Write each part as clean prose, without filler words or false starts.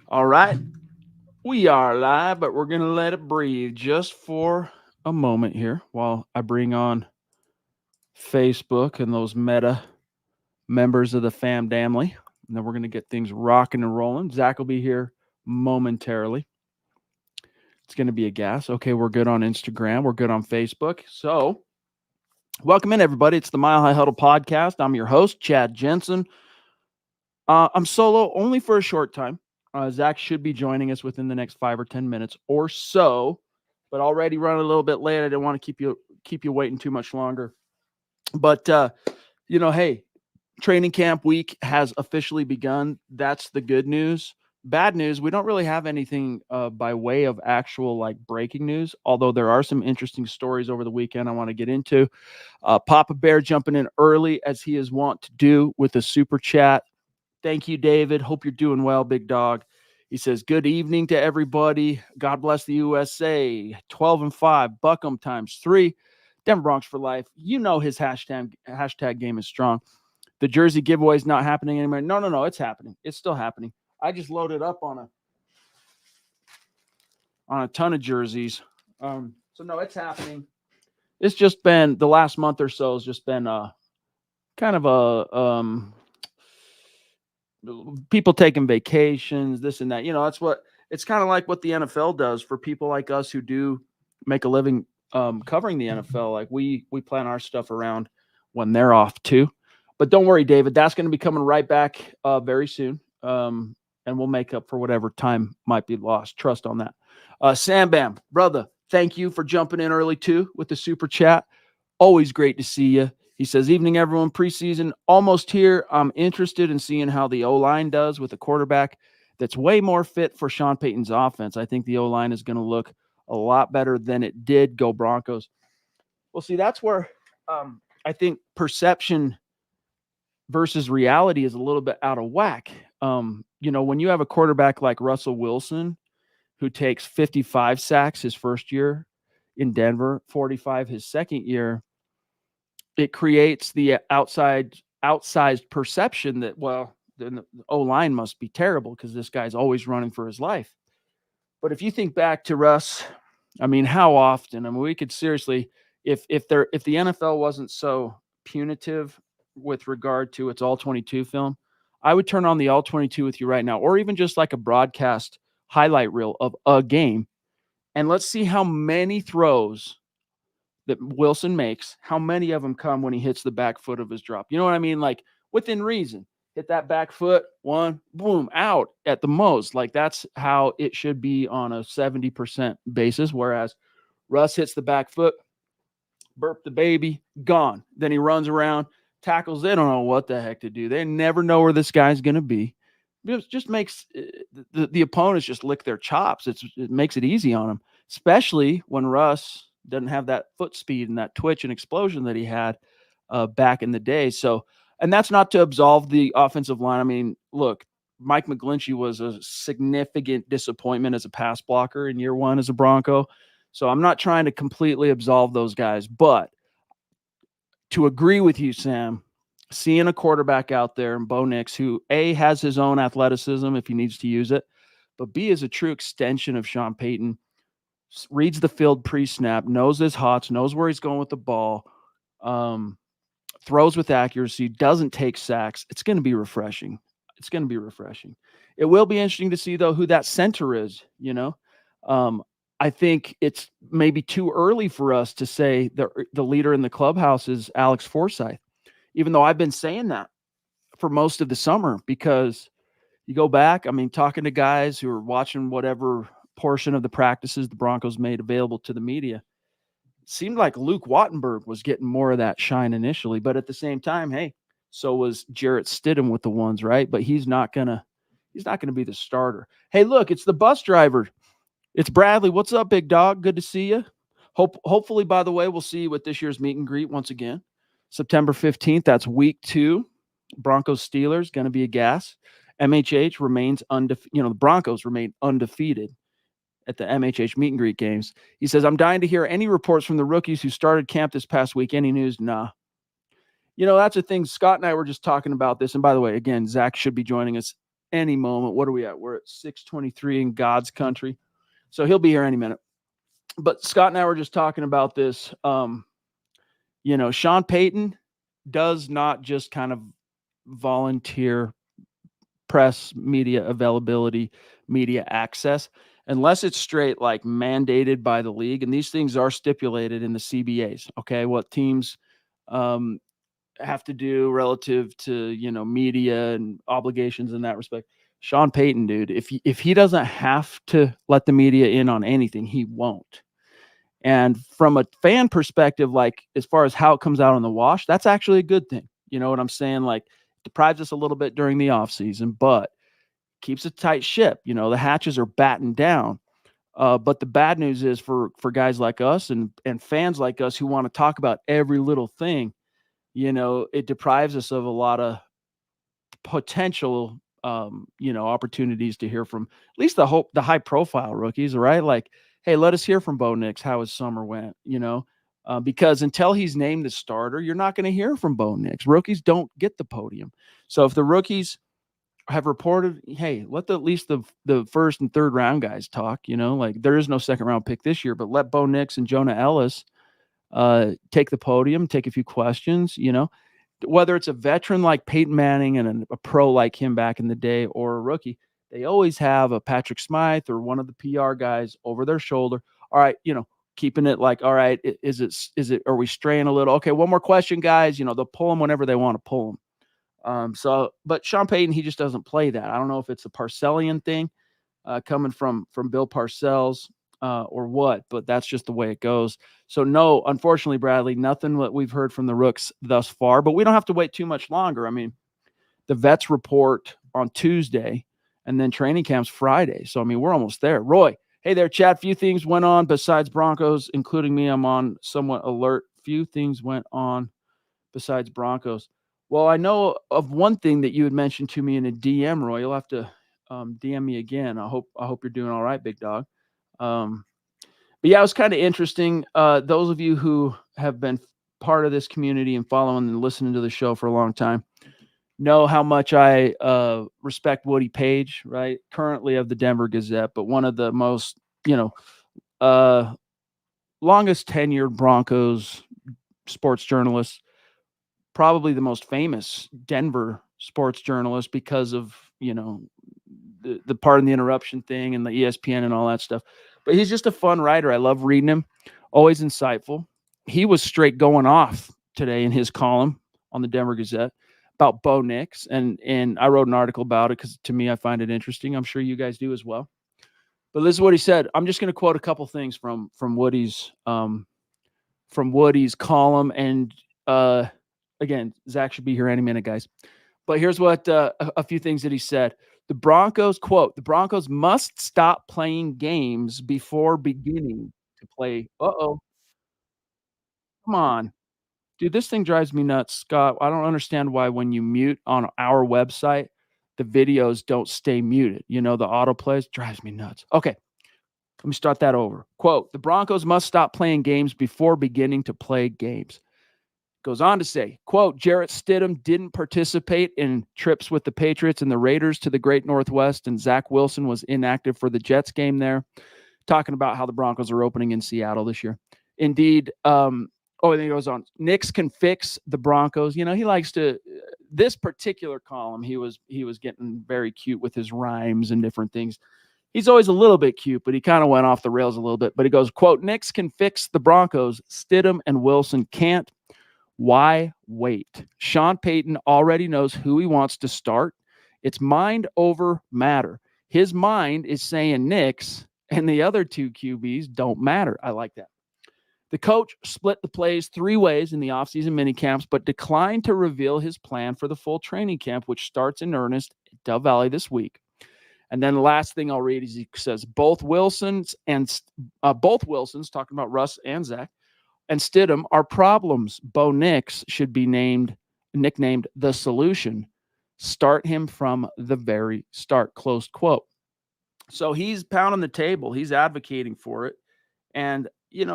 All right. We are live, but we're going to let it breathe just for a moment here while I bring on Facebook and those meta members of the fam family. And then we're going to get things rocking and rolling. Zach will be here momentarily. It's going to be a gas. Okay, we're good on Instagram. We're good on Facebook. So, welcome in, everybody. It's the Mile High Huddle podcast. I'm your host, Chad Jensen. I'm solo only for a short time. Zach should be joining us within the next 5 or 10 minutes or so, but already running a little bit late. I didn't want to keep you waiting too much longer. But hey, training camp week has officially begun. That's the good news. Bad news, we don't really have anything by way of actual like breaking news, although there are some interesting stories over the weekend I want to get into. Papa Bear jumping in early as he is wont to do with a super chat. Thank you, David. Hope you're doing well, big dog. He says, good evening to everybody. God bless the USA. 12-5, Buckham ×3. Denver Broncos for life. You know his hashtag game is strong. The jersey giveaway is not happening anymore. No. It's happening. It's still happening. I just loaded up on a ton of jerseys. So no, it's happening. It's just been the last month or so has just been kind of a people taking vacations, this and that. That's what it's kind of like what the NFL does for people like us who do make a living covering the NFL. Like we plan our stuff around when they're off too. But don't worry, David, that's going to be coming right back very soon. And we'll make up for whatever time might be lost. Trust on that. Sam Bam, brother, thank you for jumping in early too with the super chat. Always great to see you. He says, evening, everyone. Preseason almost here. I'm interested in seeing how the O-line does with a quarterback that's way more fit for Sean Payton's offense. I think the O-line is going to look a lot better than it did. Go Broncos. Well, see, that's where I think perception versus reality is a little bit out of whack. When you have a quarterback like Russell Wilson, who takes 55 sacks his first year in Denver, 45 his second year, it creates the outsized perception that, well, the O-line must be terrible because this guy's always running for his life. But if you think back to Russ, I mean, how often? I mean, we could seriously, if the NFL wasn't so punitive with regard to its all-22 film, I would turn on the all-22 with you right now, or even just like a broadcast highlight reel of a game, and let's see how many throws that Wilson makes, how many of them come when he hits the back foot of his drop. You know what I mean? Like within reason. Hit that back foot, one, boom, out at the most. Like that's how it should be on a 70% basis. Whereas Russ hits the back foot, burp the baby, gone. Then he runs around, tackles. They don't know what the heck to do. They never know where this guy's going to be. It just makes the opponents just lick their chops. It makes it easy on them, especially when Russ doesn't have that foot speed and that twitch and explosion that he had back in the day. So, and that's not to absolve the offensive line. I mean, look, Mike McGlinchey was a significant disappointment as a pass blocker in year one as a Bronco. So I'm not trying to completely absolve those guys, but to agree with you, Sam, seeing a quarterback out there in Bo Nix who A, has his own athleticism if he needs to use it, but B, is a true extension of Sean Payton, reads the field pre-snap, knows his hots, knows where he's going with the ball, throws with accuracy, doesn't take sacks. It's going to be refreshing. It will be interesting to see, though, who that center is, I think it's maybe too early for us to say the leader in the clubhouse is Alex Forsythe, even though I've been saying that for most of the summer, because you go back, I mean, talking to guys who are watching whatever portion of the practices the Broncos made available to the media, it seemed like Luke Wattenberg was getting more of that shine initially, but at the same time, hey, so was Jarrett Stidham with the ones, right? But he's not gonna be the starter. Hey, look, it's the bus driver. It's Bradley. What's up, big dog? Good to see you. Hopefully, by the way, we'll see you at this year's meet and greet once again. September 15th, that's week 2. Broncos Steelers, going to be a gas. MHH remains undefeated. The Broncos remain undefeated at the MHH meet and greet games. He says, I'm dying to hear any reports from the rookies who started camp this past week. Any news? Nah. That's the thing. Scott and I were just talking about this. And by the way, again, Zach should be joining us any moment. What are we at? We're at 6:23 in God's country. So he'll be here any minute. But Scott and I were just talking about this. Sean Payton does not just kind of volunteer press, media availability, media access, unless it's straight like mandated by the league. And these things are stipulated in the CBAs. Okay, what teams have to do relative to media and obligations in that respect. Sean Payton, dude, if he doesn't have to let the media in on anything, he won't. And from a fan perspective, like as far as how it comes out on the wash, that's actually a good thing. You know what I'm saying? Like deprives us a little bit during the offseason, but keeps a tight ship. The hatches are battened down. But the bad news is for guys like us and fans like us who want to talk about every little thing, it deprives us of a lot of potential, opportunities to hear from at least the high profile rookies, right? Like, hey, let us hear from Bo Nix how his summer went, because until he's named the starter, you're not going to hear from Bo Nix. Rookies don't get the podium. So if the rookies have reported, hey, let at least the first and third round guys talk, like there is no second round pick this year, but let Bo Nix and Jonah Ellis take the podium, take a few questions, whether it's a veteran like Peyton Manning and a pro like him back in the day or a rookie, they always have a Patrick Smythe or one of the PR guys over their shoulder. All right, keeping it like, all right, are we straying a little? Okay, one more question, guys. They'll pull them whenever they want to pull them. But Sean Payton, he just doesn't play that. I don't know if it's a Parcellian thing coming from Bill Parcells or what, but that's just the way it goes. So no, unfortunately, Bradley, nothing what we've heard from the Rooks thus far, but we don't have to wait too much longer. I mean, the vets report on Tuesday and then training camps Friday. So, I mean, we're almost there. Roy, hey there, chat. Few things went on besides Broncos, including me. I'm on somewhat alert. Few things went on besides Broncos. Well, I know of one thing that you had mentioned to me in a DM, Roy. You'll have to DM me again. I hope you're doing all right, big dog. But yeah, it was kind of interesting. Those of you who have been part of this community and following and listening to the show for a long time know how much I respect Woody Paige, right? Currently of the Denver Gazette, but one of the most, longest tenured Broncos sports journalists, probably the most famous Denver sports journalist because of, the pardon the interruption thing and the ESPN and all that stuff. But he's just a fun writer. I love reading him. Always insightful. He was straight going off today in his column on the Denver Gazette about Bo Nix. And I wrote an article about it because to me, I find it interesting. I'm sure you guys do as well. But this is what he said. I'm just going to quote a couple things from Woody's column. And again, Zach should be here any minute, guys. But here's what a few things that he said. The Broncos, quote, the Broncos must stop playing games before beginning to play. Uh-oh. Come on. Dude, this thing drives me nuts, Scott. I don't understand why when you mute on our website, the videos don't stay muted. The autoplays drives me nuts. Okay, let me start that over. Quote, the Broncos must stop playing games before beginning to play games. Goes on to say, quote, Jarrett Stidham didn't participate in trips with the Patriots and the Raiders to the Great Northwest, and Zach Wilson was inactive for the Jets game there, talking about how the Broncos are opening in Seattle this year. Indeed, and then he goes on, Nix can fix the Broncos. He likes to, this particular column, he was getting very cute with his rhymes and different things. He's always a little bit cute, but he kind of went off the rails a little bit. But he goes, quote, Nix can fix the Broncos. Stidham and Wilson can't. Why wait? Sean Payton already knows who he wants to start. It's mind over matter. His mind is saying Nix, and the other two QBs don't matter. I like that. The coach split the plays 3 ways in the offseason minicamps, but declined to reveal his plan for the full training camp, which starts in earnest at Dove Valley this week. And then the last thing I'll read is he says both Wilsons, talking about Russ and Zach, and Stidham are problems. Bo Nix should be nicknamed the solution. Start him from the very start, close quote. So he's pounding the table. He's advocating for it. And,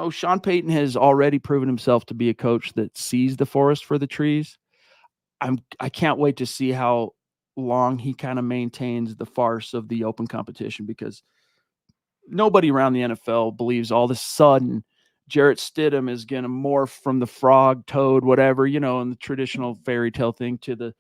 Sean Payton has already proven himself to be a coach that sees the forest for the trees. I can't wait to see how long he kind of maintains the farce of the open competition, because nobody around the NFL believes all of a sudden Jarrett Stidham is going to morph from the frog, toad, whatever, in the traditional fairy tale thing to the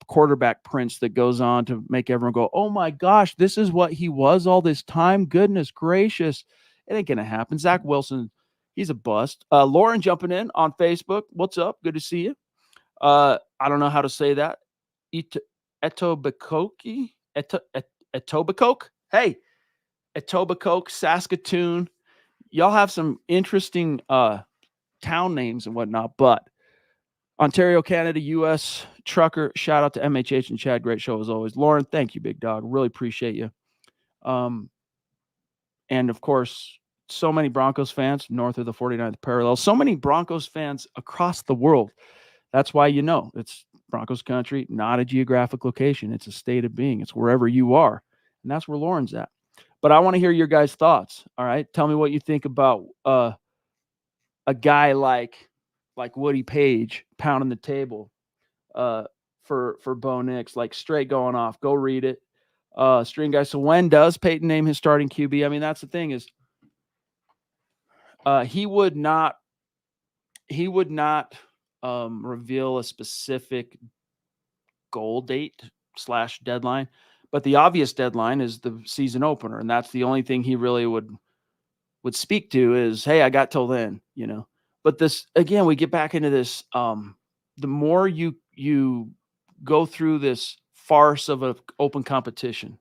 quarterback prince that goes on to make everyone go, oh my gosh, this is what he was all this time. Goodness gracious. It ain't going to happen. Zach Wilson, he's a bust. Lauren jumping in on Facebook. What's up? Good to see you. I don't know how to say that. Etobicoke? Etobicoke? Hey, Etobicoke, Saskatoon. Y'all have some interesting town names and whatnot, but Ontario, Canada, U.S. trucker. Shout out to MHH and Chad. Great show as always. Lauren, thank you, big dog. Really appreciate you. And of course, so many Broncos fans north of the 49th parallel. So many Broncos fans across the world. That's why it's Broncos country, not a geographic location. It's a state of being. It's wherever you are, and that's where Lauren's at. But I want to hear your guys' thoughts. All right, tell me what you think about a guy like Woody Paige pounding the table for Bo Nix, like straight going off. Go read it. String guy. So when does Peyton name his starting QB? I mean, that's the thing is he would not reveal a specific goal date / deadline, but the obvious deadline is the season opener, and that's the only thing he really would speak to is, hey, I got till then, But this, again, we get back into this. The more you go through this farce of an open competition,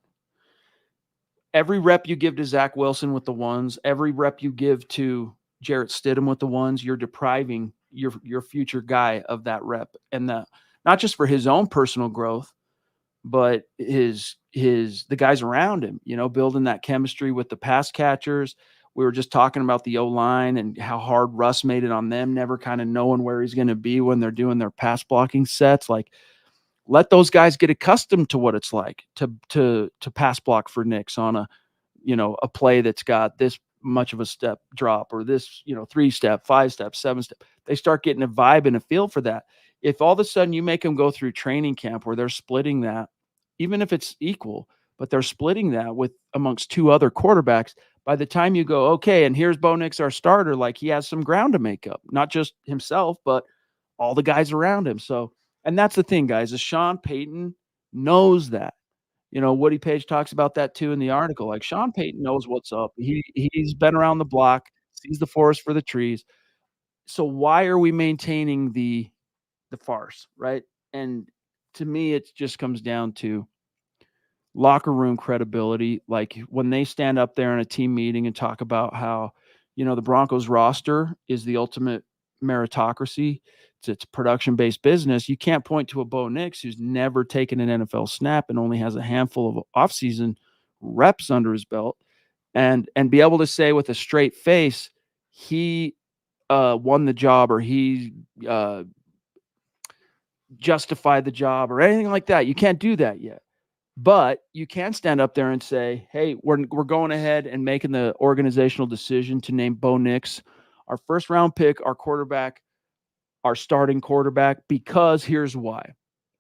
every rep you give to Zach Wilson with the ones, every rep you give to Jarrett Stidham with the ones, you're depriving your future guy of that rep, and not just for his own personal growth, but the guys around him, building that chemistry with the pass catchers. We were just talking about the O-line and how hard Russ made it on them, never kind of knowing where he's going to be when they're doing their pass blocking sets. Like, let those guys get accustomed to what it's like to pass block for Nix on a play that's got this much of a step drop or this, 3-step, 5-step, 7-step. They start getting a vibe and a feel for that. If all of a sudden you make them go through training camp where they're splitting that, even if it's equal, but they're splitting that with amongst two other quarterbacks, by the time you go, okay, and here's Bo Nix, our starter, like he has some ground to make up, not just himself, but all the guys around him. So, and that's the thing, guys, is Sean Payton knows that. Woody Paige talks about that too in the article. Like, Sean Payton knows what's up. He's been around the block, sees the forest for the trees. So why are we maintaining the farce, right? And to me, it just comes down to locker room credibility. Like, when they stand up there in a team meeting and talk about how, the Broncos roster is the ultimate meritocracy. It's production-based business. You can't point to a Bo Nix who's never taken an NFL snap and only has a handful of offseason reps under his belt and be able to say with a straight face, he won the job or he justified the job or anything like that. You can't do that yet. But you can stand up there and say, hey, we're going ahead and making the organizational decision to name Bo Nix our first-round pick, our quarterback, our starting quarterback, because here's why.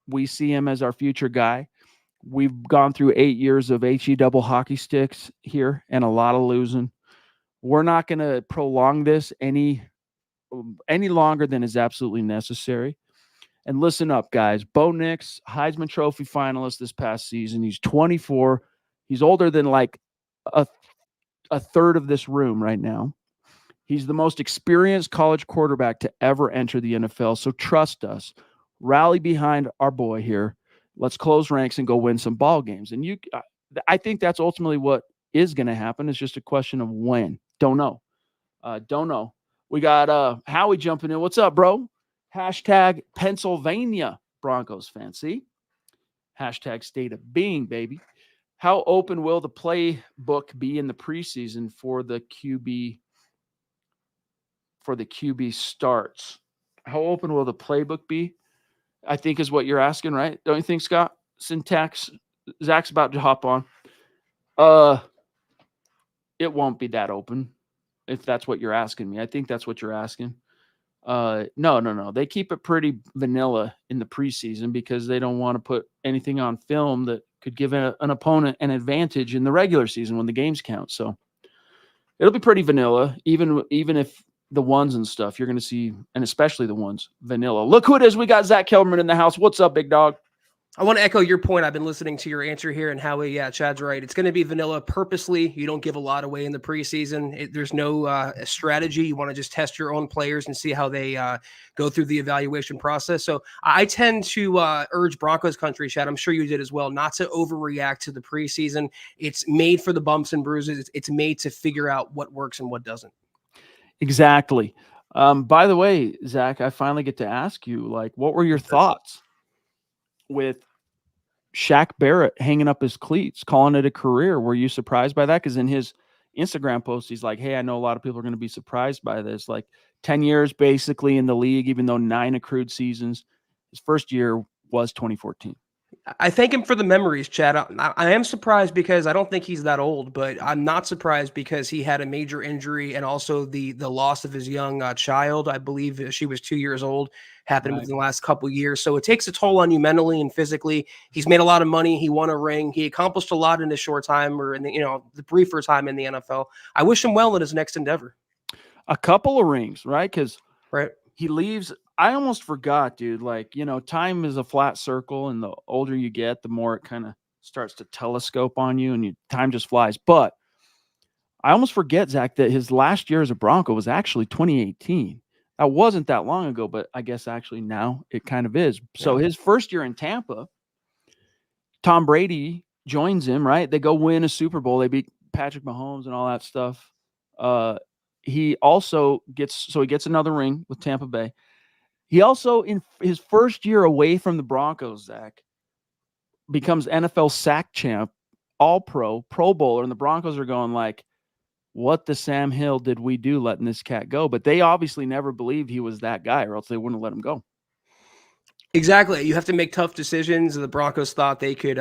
We see him as our future guy. We've gone through 8 years of HE double hockey sticks here and a lot of losing. We're not going to prolong this any longer than is absolutely necessary. And listen up, guys. Bo Nix, Heisman Trophy finalist this past season. He's 24. He's older than like a third of this room right now. He's the most experienced college quarterback to ever enter the NFL. So trust us. Rally behind our boy here. Let's close ranks and go win some ball games. And I think that's ultimately what is going to happen. It's just a question of when. Don't know. We got Howie jumping in. What's up, bro? Hashtag Pennsylvania Broncos fan. See? Hashtag state of being, baby. How open will the playbook be in the preseason for the QB starts? How open will the playbook be? I think is what you're asking, right? Don't you think, Scott? Syntax. Zach's about to hop on. It won't be that open if that's what you're asking me. I think that's what you're asking. No. They keep it pretty vanilla in the preseason because they don't want to put anything on film that could give an opponent an advantage in the regular season when the games count. So it'll be pretty vanilla, even if the ones and stuff you're going to see, and especially the ones vanilla. Look who it is. We got Zack Kelberman in the house. What's up, big dog? I want to echo your point. I've been listening to your answer here, and Howie, Chad's right. It's going to be vanilla purposely. You don't give a lot away in the preseason. There's no strategy. You want to just test your own players and see how they go through the evaluation process. So I tend to urge Broncos country, Chad, I'm sure you did as well, not to overreact to the preseason. It's made for the bumps and bruises. It's made to figure out what works and what doesn't. Exactly. By the way, Zach, I finally get to ask you, like, what were your thoughts with Shaq Barrett hanging up his cleats, calling it a career? Were you surprised by that? Because in his Instagram post, he's like, hey, I know a lot of people are going to be surprised by this. Like 10 years basically in the league, even though 9 accrued seasons. His first year was 2014. I thank him for the memories, Chad. I am surprised because I don't think he's that old, but I'm not surprised because he had a major injury and also the loss of his young child. I believe she was 2 years old, happened within the last couple of years. So it takes a toll on you mentally and physically. He's made a lot of money. He won a ring. He accomplished a lot in his short time, or in the briefer time in the NFL. I wish him well in his next endeavor. A couple of rings, right? Because right. He leaves. I almost forgot, dude. Like, time is a flat circle, and the older you get, the more it kind of starts to telescope on you, and time just flies. But I almost forget, Zach, that his last year as a Bronco was actually 2018. That wasn't that long ago, but I guess actually now it kind of is. So his first year in Tampa, Tom Brady joins him, right? They go win a Super Bowl. They beat Patrick Mahomes and all that stuff. He also gets another ring with Tampa Bay. He also, in his first year away from the Broncos, Zach, becomes NFL sack champ, all-pro, Pro Bowler, and the Broncos are going like, what the Sam Hill did we do letting this cat go? But they obviously never believed he was that guy, or else they wouldn't let him go. Exactly. You have to make tough decisions. The Broncos thought they could,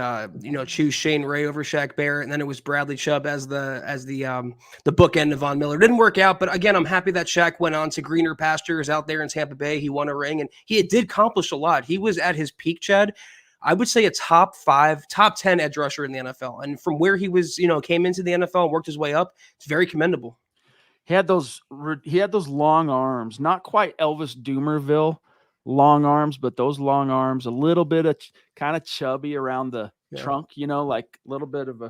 choose Shane Ray over Shaq Barrett, and then it was Bradley Chubb as the bookend of Von Miller. It didn't work out, but again, I'm happy that Shaq went on to greener pastures out there in Tampa Bay. He won a ring, and he did accomplish a lot. He was at his peak, Chad. I would say a top 10 edge rusher in the NFL, and from where he was, came into the NFL and worked his way up, it's very commendable. He had those long arms, not quite Elvis Doomerville long arms, but those long arms, a little bit of kind of chubby around the trunk, like a little bit of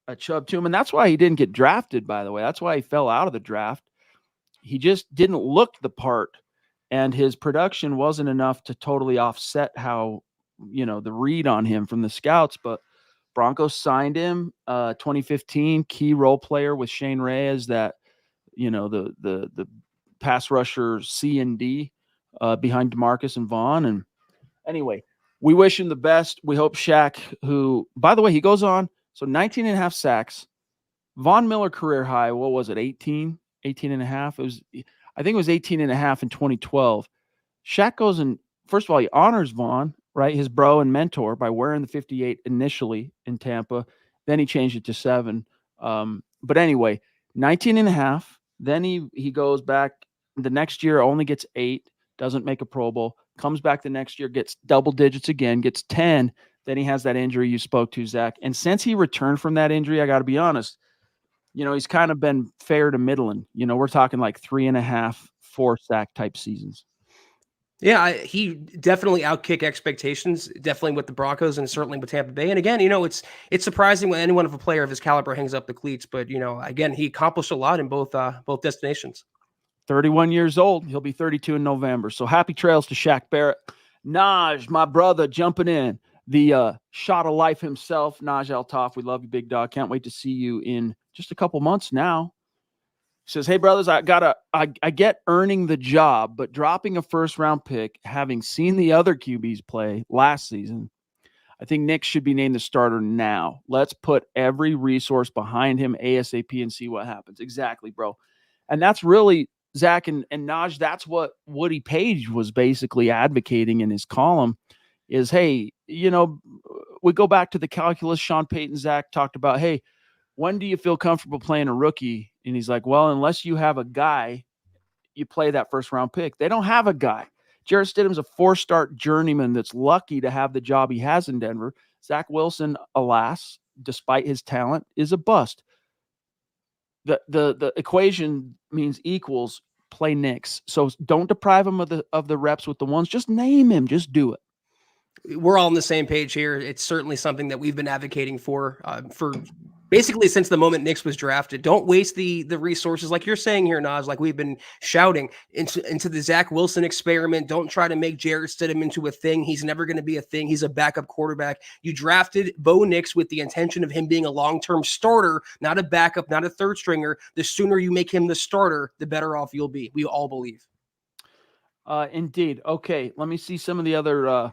a chub to him. And that's why he didn't get drafted, by the way. That's why he fell out of the draft. He just didn't look the part, and his production wasn't enough to totally offset how, the read on him from the scouts. But Broncos signed him 2015, key role player with Shane Ray as that, the pass rusher C and D. Behind DeMarcus and Vaughn. And anyway, we wish him the best. We hope Shaq, who, by the way, he goes on, so 19 and a half sacks. Von Miller career high, what was it, 18 and a half? I think it was 18 and a half in 2012. Shaq goes and, first of all, he honors Vaughn, right, his bro and mentor, by wearing the 58 initially in Tampa. Then he changed it to 7. But anyway, 19 and a half. Then he goes back the next year, only gets 8. Doesn't make a Pro Bowl, comes back the next year, gets double digits again, gets 10. Then he has that injury you spoke to, Zach. And since he returned from that injury, I got to be honest, he's kind of been fair to middling. We're talking like 3.5, 4 sack type seasons. Yeah, he definitely outkick expectations, definitely with the Broncos and certainly with Tampa Bay. And again, it's surprising when anyone of a player of his caliber hangs up the cleats. But, again, he accomplished a lot in both destinations. 31 years old. He'll be 32 in November. So happy trails to Shaq Barrett. Naj, my brother, jumping in. The shot of life himself, Naj Altaf. We love you, big dog. Can't wait to see you in just a couple months now. He says, hey, brothers, I get earning the job, but dropping a first-round pick, having seen the other QBs play last season, I think Nix should be named the starter now. Let's put every resource behind him ASAP and see what happens. Exactly, bro. And that's really – Zach and Naj, that's what Woody Paige was basically advocating in his column is, hey, we go back to the calculus. Sean Payton, Zach talked about, hey, when do you feel comfortable playing a rookie? And he's like, well, unless you have a guy you play that first round pick. They don't have a guy. Jarrett Stidham's a 4-star journeyman that's lucky to have the job he has in Denver. Zach Wilson, alas, despite his talent, is a bust. The equation means equals play Nix. So don't deprive him of the reps with the ones. Just name him. Just do it. We're all on the same page here. It's certainly something that we've been advocating for basically since the moment Nix was drafted. Don't waste the resources like you're saying here, Nas, like we've been shouting into the Zach Wilson experiment. Don't try to make Jarrett Stidham into a thing. He's never going to be a thing. He's a backup quarterback. You drafted Bo Nix with the intention of him being a long-term starter, not a backup, not a third stringer. The sooner you make him the starter, the better off you'll be. We all believe. Indeed. Okay, let me see some of the other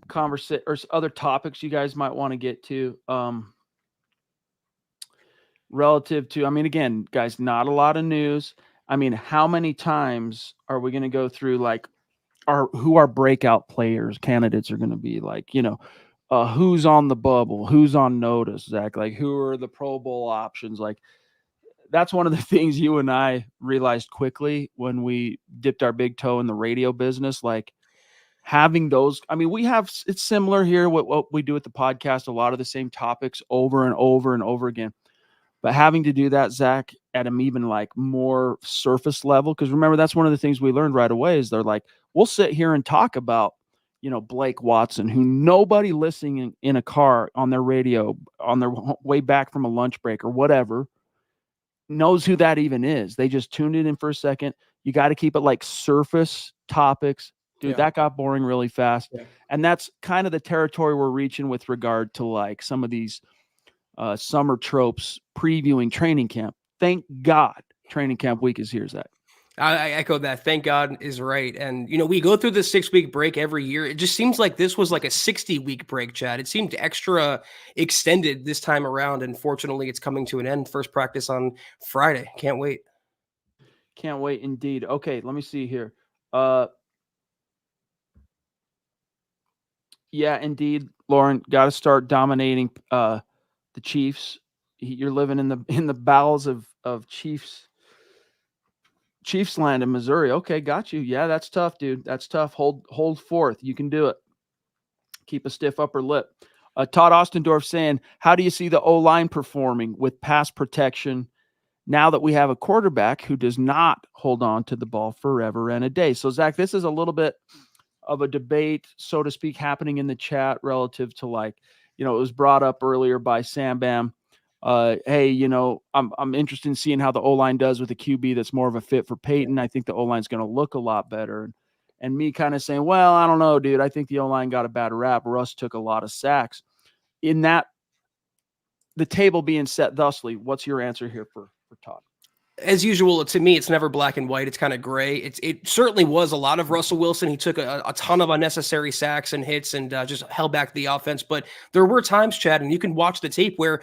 conversation or other topics you guys might want to get to. Relative to, I mean, again, guys, not a lot of news. I mean, how many times are we going to go through like who our breakout players candidates are going to be? Like, who's on the bubble, who's on notice, Zach? Like, who are the Pro Bowl options? Like, that's one of the things you and I realized quickly when we dipped our big toe in the radio business. Like, having those, I mean, it's similar here. What we do with the podcast, a lot of the same topics over and over and over again. But having to do that, Zach, at an even like more surface level, because remember, that's one of the things we learned right away is they're like, we'll sit here and talk about, Blake Watson, who nobody listening in a car on their radio on their way back from a lunch break or whatever knows who that even is. They just tuned it in for a second. You got to keep it like surface topics. Dude, that got boring really fast. Yeah. And that's kind of the territory we're reaching with regard to like some of these summer tropes previewing training camp. Thank God training camp week is here, Zach. I echo that. Thank God is right. And, we go through the 6-week break every year. It just seems like this was like a 60-week break, Chad. It seemed extra extended this time around. And fortunately, it's coming to an end. First practice on Friday. Can't wait. Can't wait indeed. Okay, let me see here. Yeah, indeed, Lauren, got to start dominating the Chiefs. You're living in the bowels of Chiefs land in Missouri. Okay, got you. Yeah, that's tough, dude. That's tough. Hold forth. You can do it. Keep a stiff upper lip. Todd Ostendorf saying, how do you see the O-line performing with pass protection now that we have a quarterback who does not hold on to the ball forever and a day? So, Zach, this is a little bit of a debate, so to speak, happening in the chat relative to like, it was brought up earlier by Sam Bam. Hey, I'm interested in seeing how the O-line does with a QB that's more of a fit for Peyton. I think the O-line's going to look a lot better. And me kind of saying, well, I don't know, dude. I think the O-line got a bad rap. Russ took a lot of sacks. In that, the table being set thusly, what's your answer here for Todd? As usual, to me, it's never black and white. It's kind of gray. It certainly was a lot of Russell Wilson. He took a ton of unnecessary sacks and hits and just held back the offense. But there were times, Chad, and you can watch the tape where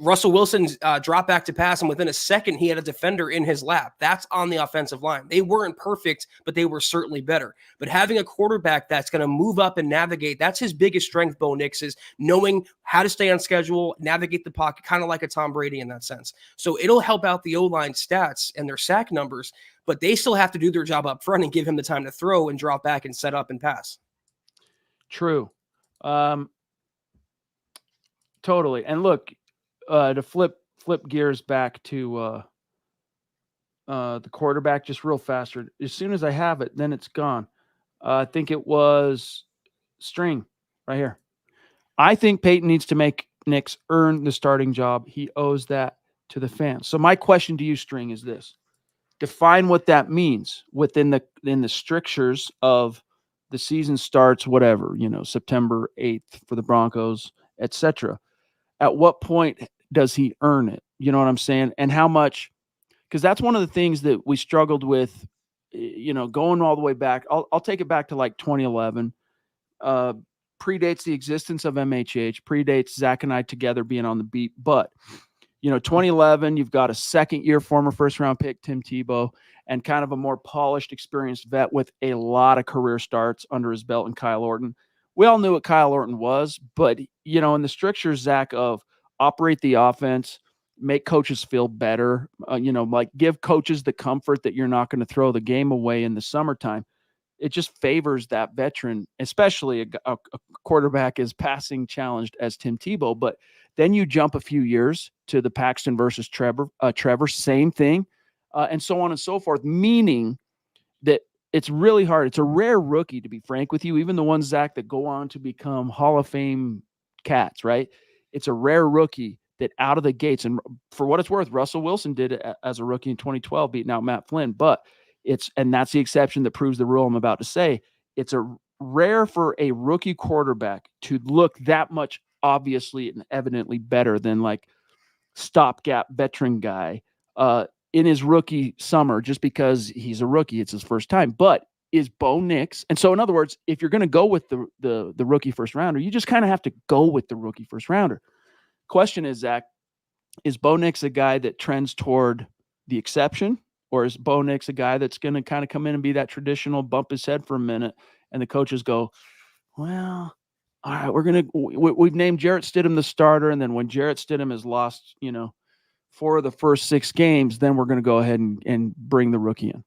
Russell Wilson's drop back to pass, and within a second, he had a defender in his lap. That's on the offensive line. They weren't perfect, but they were certainly better. But having a quarterback that's going to move up and navigate, that's his biggest strength, Bo Nix, is knowing how to stay on schedule, navigate the pocket, kind of like a Tom Brady in that sense. So it'll help out the O-line stats and their sack numbers, but they still have to do their job up front and give him the time to throw and drop back and set up and pass. True. Totally. And look, to flip gears back to the quarterback just real fast. As soon as I have it, then it's gone. I think it was String right here. I think Peyton needs to make Nix earn the starting job. He owes that to the fans. So my question to you, String, is this. Define what that means within the strictures of the season starts, whatever, September 8th for the Broncos, etc. At what point does he earn it? You know what I'm saying? And how much, because that's one of the things that we struggled with, going all the way back. I'll take it back to like 2011. Predates the existence of MHH, predates Zach and I together being on the beat. But, 2011, you've got a second-year former first-round pick, Tim Tebow, and kind of a more polished, experienced vet with a lot of career starts under his belt in Kyle Orton. We all knew what Kyle Orton was, but, in the strictures, Zach, of operate the offense, make coaches feel better, like give coaches the comfort that you're not going to throw the game away in the summertime. It just favors that veteran, especially a quarterback as passing challenged as Tim Tebow. But then you jump a few years to the Paxton versus Trevor, same thing, and so on and so forth, meaning that it's really hard. It's a rare rookie, to be frank with you, even the ones, Zach, that go on to become Hall of Fame cats, right? It's a rare rookie that out of the gates, and for what it's worth, Russell Wilson did it as a rookie in 2012, beating out Matt Flynn, but and that's the exception that proves the rule I'm about to say. It's a rare for a rookie quarterback to look that much obviously and evidently better than like stopgap veteran guy in his rookie summer, just because he's a rookie. It's his first time. But is Bo Nix, and so in other words, if you're going to go with the rookie first rounder, you just kind of have to go with the rookie first rounder. Question is, Zach, is Bo Nix a guy that trends toward the exception, or is Bo Nix a guy that's going to kind of come in and be that traditional, bump his head for a minute, and the coaches go, well, all right, we've named Jarrett Stidham the starter, and then when Jarrett Stidham has lost, 4 of the first 6 games, then we're going to go ahead and bring the rookie in.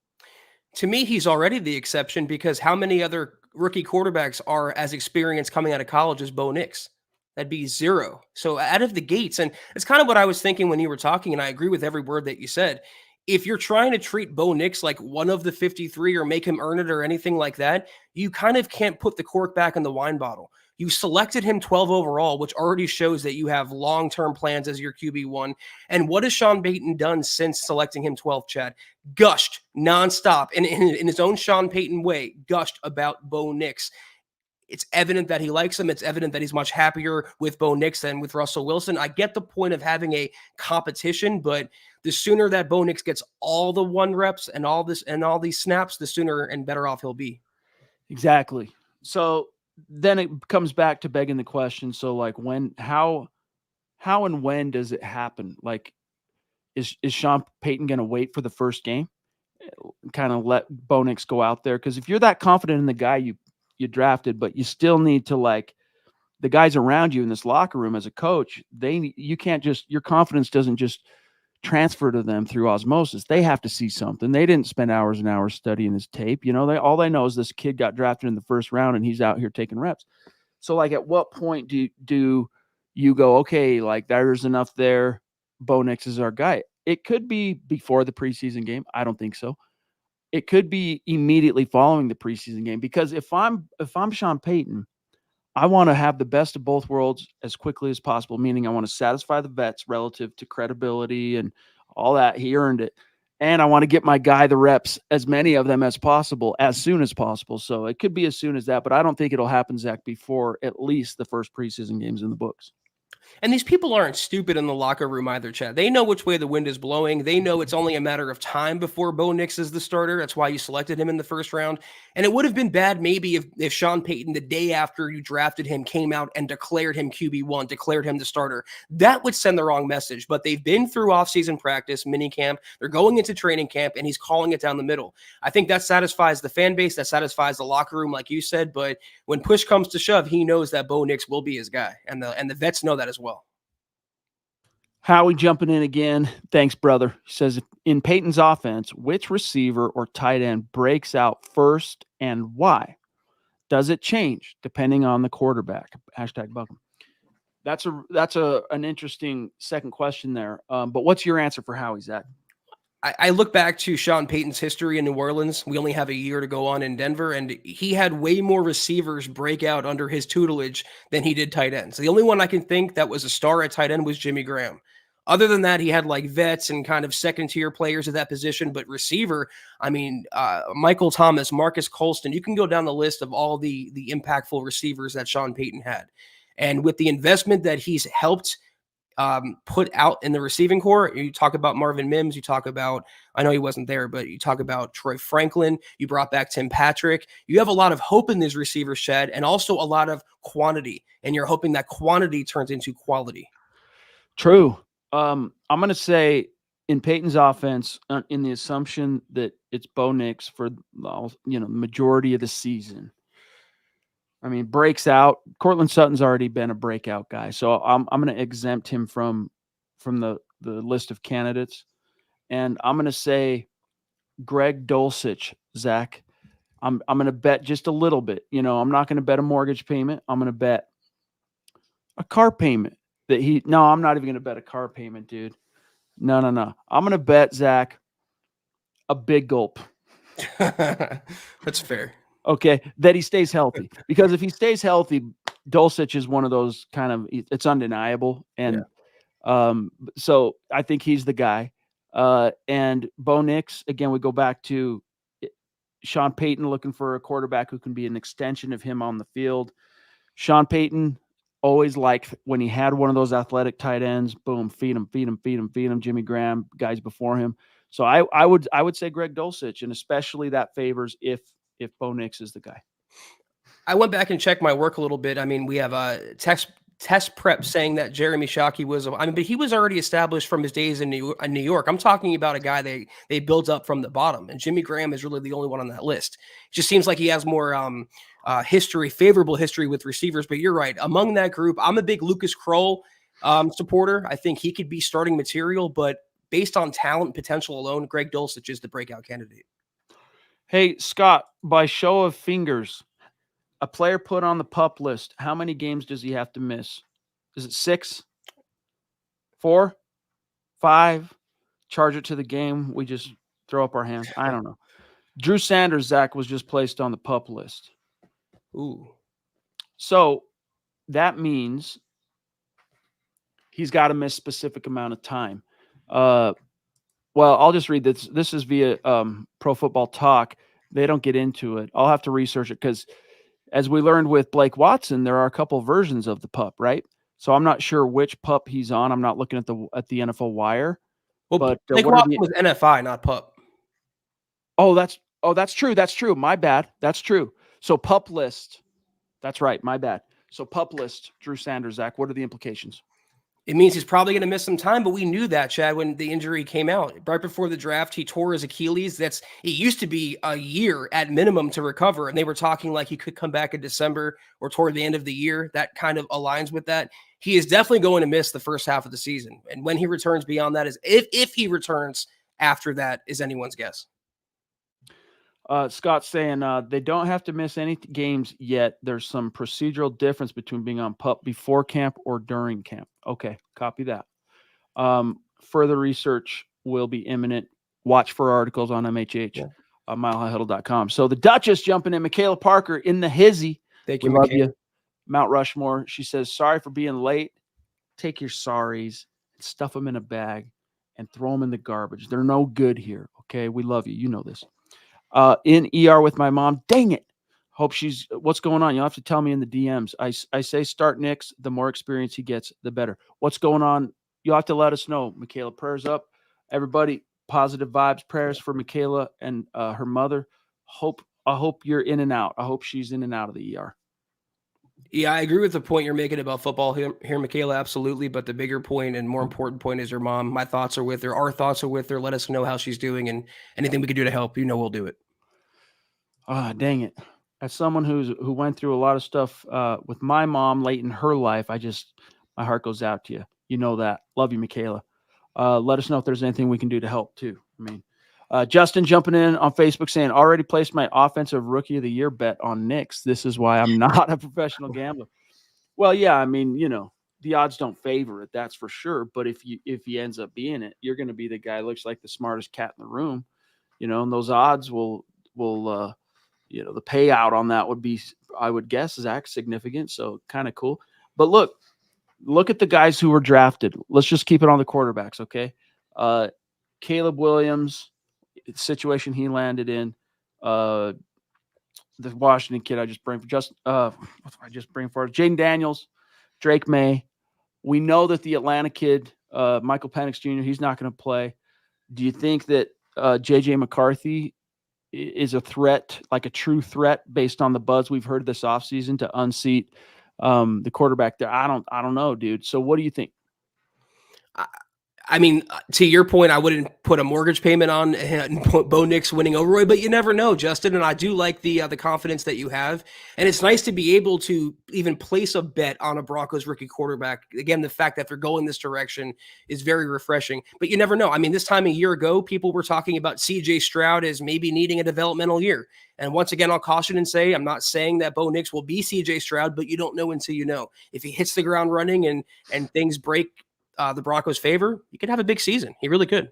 To me, he's already the exception, because how many other rookie quarterbacks are as experienced coming out of college as Bo Nix? That'd be 0. So out of the gates, and it's kind of what I was thinking when you were talking, and I agree with every word that you said. If you're trying to treat Bo Nix like one of the 53 or make him earn it or anything like that, you kind of can't put the cork back in the wine bottle. You selected him 12 overall, which already shows that you have long-term plans as your QB1. And what has Sean Payton done since selecting him 12, Chad? Gushed nonstop in his own Sean Payton way, gushed about Bo Nix. It's evident that he likes him. It's evident that he's much happier with Bo Nix than with Russell Wilson. I get the point of having a competition, but the sooner that Bo Nix gets all the 1 reps and all these snaps, the sooner and better off he'll be. Exactly. So then it comes back to begging the question. So like how and when does it happen? Like, is Sean Payton going to wait for the first game, kind of let Bo Nix go out there? Because if you're that confident in the guy you drafted, but you still need to, like, the guys around you in this locker room as a coach, you can't just, your confidence doesn't just transfer to them through osmosis. They have to see something. They didn't spend hours and hours studying his tape. All they know is this kid got drafted in the first round and he's out here taking reps. So like, at what point do you go, okay, like, there's enough there, Bo Nix is our guy? It could be before the preseason game. I don't think so. It could be immediately following the preseason game, because if I'm Sean Payton, I want to have the best of both worlds as quickly as possible, meaning I want to satisfy the vets relative to credibility and all that. He earned it. And I want to get my guy the reps, as many of them as possible, as soon as possible. So it could be as soon as that, but I don't think it'll happen, Zach, before at least the first preseason games in the books. And these people aren't stupid in the locker room either, Chad. They know which way the wind is blowing. They know it's only a matter of time before Bo Nix is the starter. That's why you selected him in the first round. And it would have been bad maybe if Sean Payton, the day after you drafted him, came out and declared him QB1, declared him the starter. That would send the wrong message. But they've been through offseason practice, mini camp. They're going into training camp, and he's calling it down the middle. I think that satisfies the fan base. That satisfies the locker room, like you said. But when push comes to shove, he knows that Bo Nix will be his guy. And the vets know that as well. Howie jumping in again. Thanks, brother. He says, in Peyton's offense, which receiver or tight end breaks out first and why? Does it change depending on the quarterback? #Buckham. That's an interesting second question there. But what's your answer for Howie, Zach? I look back to Sean Payton's history in New Orleans. We only have a year to go on in Denver, and he had way more receivers break out under his tutelage than he did tight ends. The only one I can think that was a star at tight end was Jimmy Graham. Other than that, he had like vets and kind of second-tier players at that position. But receiver, I mean, Michael Thomas, Marcus Colston, you can go down the list of all the impactful receivers that Sean Payton had. And with the investment that he's helped put out in the receiving core, you talk about Marvin Mims, you talk about, I know he wasn't there, but you talk about Troy Franklin, you brought back Tim Patrick. You have a lot of hope in these receivers, Chad, and also a lot of quantity. And you're hoping that quantity turns into quality. True. I'm going to say in Peyton's offense, in the assumption that it's Bo Nix for the majority of the season. I mean, breaks out. Cortland Sutton's already been a breakout guy, so I'm going to exempt him from the list of candidates, and I'm going to say Greg Dulcich, Zach. I'm going to bet just a little bit. You know, I'm not going to bet a mortgage payment. I'm going to bet a car payment that he. No, I'm not even going to bet a car payment, dude. No. I'm going to bet Zach a big gulp. That's fair. Okay, that he stays healthy, because if he stays healthy, Dulcich is one of those kind of, it's undeniable, and so I think he's the guy. And Bo Nix, again, we go back to Sean Payton looking for a quarterback who can be an extension of him on the field. Sean Payton always liked when he had one of those athletic tight ends, boom, feed him. Jimmy Graham, guys before him. So I would say Greg Dulcich, and especially that favors if Bo Nix is the guy. I went back and checked my work a little bit. I mean, we have a test prep saying that Jeremy Shockey was, but he was already established from his days in New York. I'm talking about a guy they built up from the bottom, and Jimmy Graham is really the only one on that list. It just seems like he has more favorable history with receivers. But you're right. Among that group, I'm a big Lucas Kroll supporter. I think he could be starting material, but based on talent and potential alone, Greg Dulcich is the breakout candidate. Hey, Scott, by show of fingers, a player put on the PUP list, how many games does he have to miss? Is it 6, 4, 5? Charge it to the game. We just throw up our hands. I don't know. Drew Sanders, Zach, was just placed on the PUP list. Ooh. So that means he's got to miss a specific amount of time. Well, I'll just read this. This is via Pro Football Talk. They don't get into it. I'll have to research it because, as we learned with Blake Watson, there are a couple versions of the PUP, right? So I'm not sure which PUP he's on. I'm not looking at the NFL Wire. Well, but Blake Watson was NFI, not PUP. Oh, that's true. That's true. My bad. That's true. So PUP list. That's right. My bad. So PUP list, Drew Sanders, Zach. What are the implications? It means he's probably going to miss some time, but we knew that, Chad, when the injury came out. Right before the draft, he tore his Achilles. It used to be a year at minimum to recover, and they were talking like he could come back in December or toward the end of the year. That kind of aligns with that. He is definitely going to miss the first half of the season, and when he returns beyond that is if he returns after that is anyone's guess. Scott's saying they don't have to miss any games yet. There's some procedural difference between being on PUP before camp or during camp. Okay, copy that. Further research will be imminent. Watch for articles on MHH, milehighhuddle.com. So the Duchess jumping in, Michaela Parker in the hizzy. Thank you, we love you. Mount Rushmore. She says, sorry for being late. Take your sorries, stuff them in a bag, and throw them in the garbage. They're no good here, okay? We love you. You know this. In ER with my mom. Dang it. Hope she's, what's going on? You'll have to tell me in the DMs. I say start Nix. The more experience he gets, the better. What's going on? You'll have to let us know. Michaela, prayers up. Everybody, positive vibes, prayers for Michaela and her mother. I hope you're in and out. I hope she's in and out of the ER. Yeah, I agree with the point you're making about football here, Michaela, absolutely. But the bigger point and more important point is her mom. My thoughts are with her. Our thoughts are with her. Let us know how she's doing, and anything we can do to help, we'll do it. Dang it. As someone who went through a lot of stuff with my mom late in her life, my heart goes out to you. You know that. Love you, Michaela. Let us know if there's anything we can do to help too. I mean, Justin jumping in on Facebook saying, already placed my offensive rookie of the year bet on Nix. This is why I'm not a professional gambler. Well, yeah, I mean, the odds don't favor it. That's for sure. But if he ends up being it, you're going to be the guy who looks like the smartest cat in the room, and those odds will the payout on that would be, I would guess, Zach, significant. So kind of cool. But look at the guys who were drafted. Let's just keep it on the quarterbacks. Okay. Caleb Williams, situation he landed in, the Washington kid I just bring for Jaden Daniels, Drake May. We know that the Atlanta kid, Michael Penix Jr., he's not going to play. Do you think that JJ McCarthy is a threat, like a true threat, based on the buzz we've heard this offseason to unseat the quarterback there? I don't know, dude. So what do you think? I mean, to your point, I wouldn't put a mortgage payment on Bo Nix winning over Roy, but you never know, Justin. And I do like the confidence that you have, and it's nice to be able to even place a bet on a Broncos rookie quarterback. Again, the fact that they're going this direction is very refreshing. But you never know. I mean, this time a year ago, people were talking about C.J. Stroud as maybe needing a developmental year. And once again, I'll caution and say, I'm not saying that Bo Nix will be C.J. Stroud, but you don't know until you know. If he hits the ground running and things break the Broncos' favor, he could have a big season. He really could.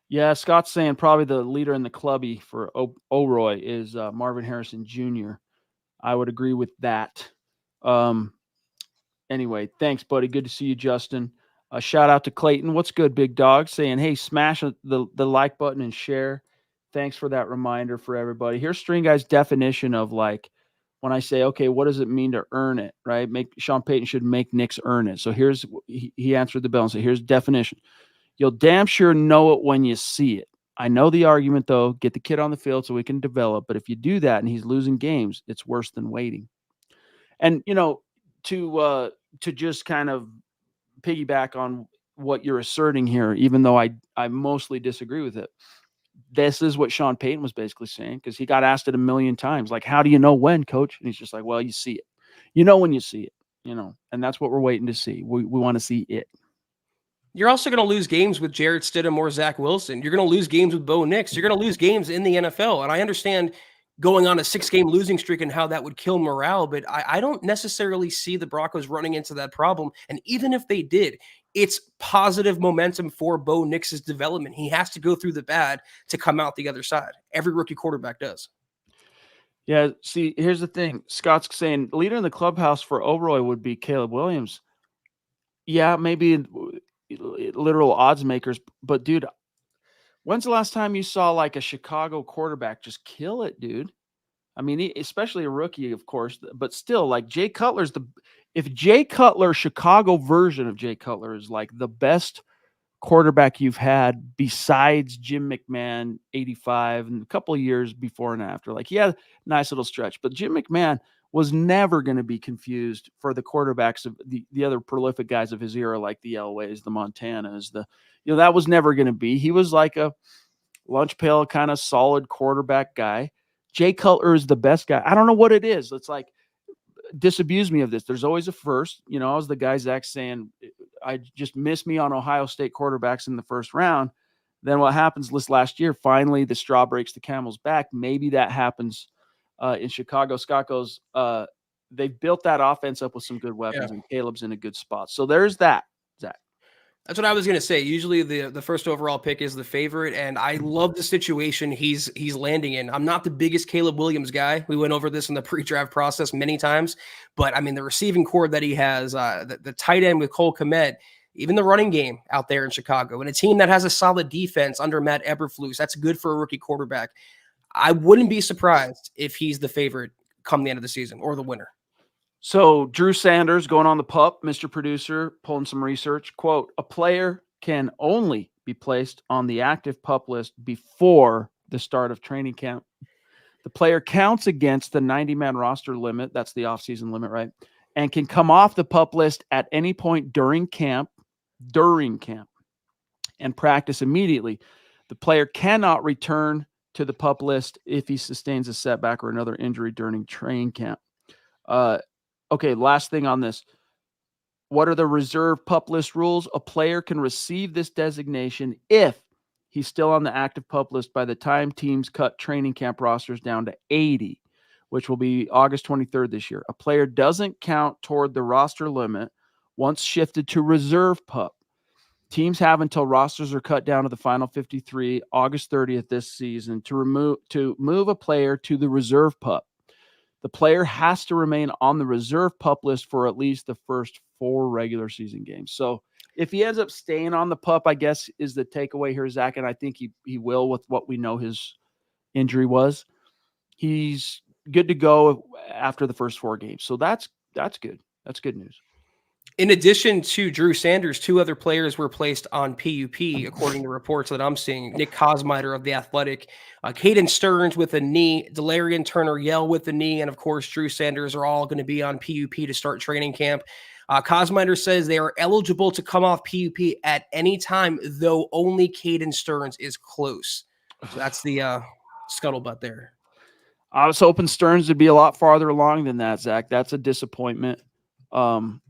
Yeah, Scott's saying probably the leader in the clubby for O'Roy is Marvin Harrison Jr. I would agree with that. Anyway, thanks, buddy. Good to see you, Justin. Shout out to Clayton. What's good, big dog? Saying, hey, smash the like button and share. Thanks for that reminder for everybody. Here's String Guy's definition of like when I say, okay, what does it mean to earn it, right? Sean Payton should make Nix earn it. So he answered the bell and said, here's the definition. You'll damn sure know it when you see it. I know the argument, though. Get the kid on the field so we can develop. But if you do that and he's losing games, it's worse than waiting. And, to just kind of piggyback on what you're asserting here, even though I mostly disagree with it, this is what Sean Payton was basically saying, because he got asked it a million times, like, how do you know when, coach? And he's just like, well, you see it. You know when you see it, and that's what we're waiting to see. We want to see it. You're also going to lose games with Jarrett Stidham or Zach Wilson. You're going to lose games with Bo Nix. You're going to lose games in the NFL. And I understand going on a 6-game losing streak and how that would kill morale, but I don't necessarily see the Broncos running into that problem. And even if they did, it's positive momentum for Bo Nix's development. He has to go through the bad to come out the other side. Every rookie quarterback does. Yeah, see, here's the thing. Scott's saying leader in the clubhouse for O'Roy would be Caleb Williams. Yeah, maybe literal odds makers, but dude, when's the last time you saw like a Chicago quarterback just kill it, dude? I mean, especially a rookie, of course, but still, like Jay Cutler's if Jay Cutler, Chicago version of Jay Cutler is like the best quarterback you've had besides Jim McMahon, 85, and a couple of years before and after. Like, he had a nice little stretch, but Jim McMahon was never going to be confused for the quarterbacks of the other prolific guys of his era, like the Elways, the Montanas, that was never going to be. He was like a lunch pail kind of solid quarterback guy. Jay Cutler is the best guy. I don't know what it is. It's like, disabuse me of this. There's always a first. I was the guy, Zach, saying I just miss me on Ohio State quarterbacks in the first round. Then what happens this last year? Finally, the straw breaks the camel's back. Maybe that happens in Chicago. Scott goes, they've built that offense up with some good weapons, and Caleb's in a good spot. So there's that, Zach. That's what I was going to say. Usually the first overall pick is the favorite, and I love the situation he's landing in. I'm not the biggest Caleb Williams guy. We went over this in the pre-draft process many times, but I mean, the receiving core that he has, the tight end with Cole Kmet, even the running game out there in Chicago, and a team that has a solid defense under Matt Eberflus. That's good for a rookie quarterback. I wouldn't be surprised if he's the favorite come the end of the season or the winner. So Drew Sanders going on the pup, Mr. Producer, pulling some research. Quote, a player can only be placed on the active pup list before the start of training camp. The player counts against the 90-man roster limit. That's the offseason limit, right? And can come off the pup list at any point during camp, and practice immediately. The player cannot return to the pup list if he sustains a setback or another injury during training camp. Okay, last thing on this. What are the reserve pup list rules? A player can receive this designation if he's still on the active pup list by the time teams cut training camp rosters down to 80, which will be August 23rd this year. A player doesn't count toward the roster limit once shifted to reserve pup. Teams have until rosters are cut down to the final 53, August 30th this season, to move a player to the reserve pup. The player has to remain on the reserve pup list for at least the first 4 regular season games. So if he ends up staying on the pup, I guess is the takeaway here, Zach, and I think he will with what we know his injury was. He's good to go after the first 4 games. So that's good. That's good news. In addition to Drew Sanders, 2 other players were placed on PUP, according to reports that I'm seeing. Nick Kosmider of The Athletic, Caden Stearns with a knee, Delarian Turner-Yell with the knee, and of course, Drew Sanders are all going to be on PUP to start training camp. Cosminder says they are eligible to come off PUP at any time, though only Caden Stearns is close. So that's the scuttlebutt there. I was hoping Stearns would be a lot farther along than that, Zach. That's a disappointment.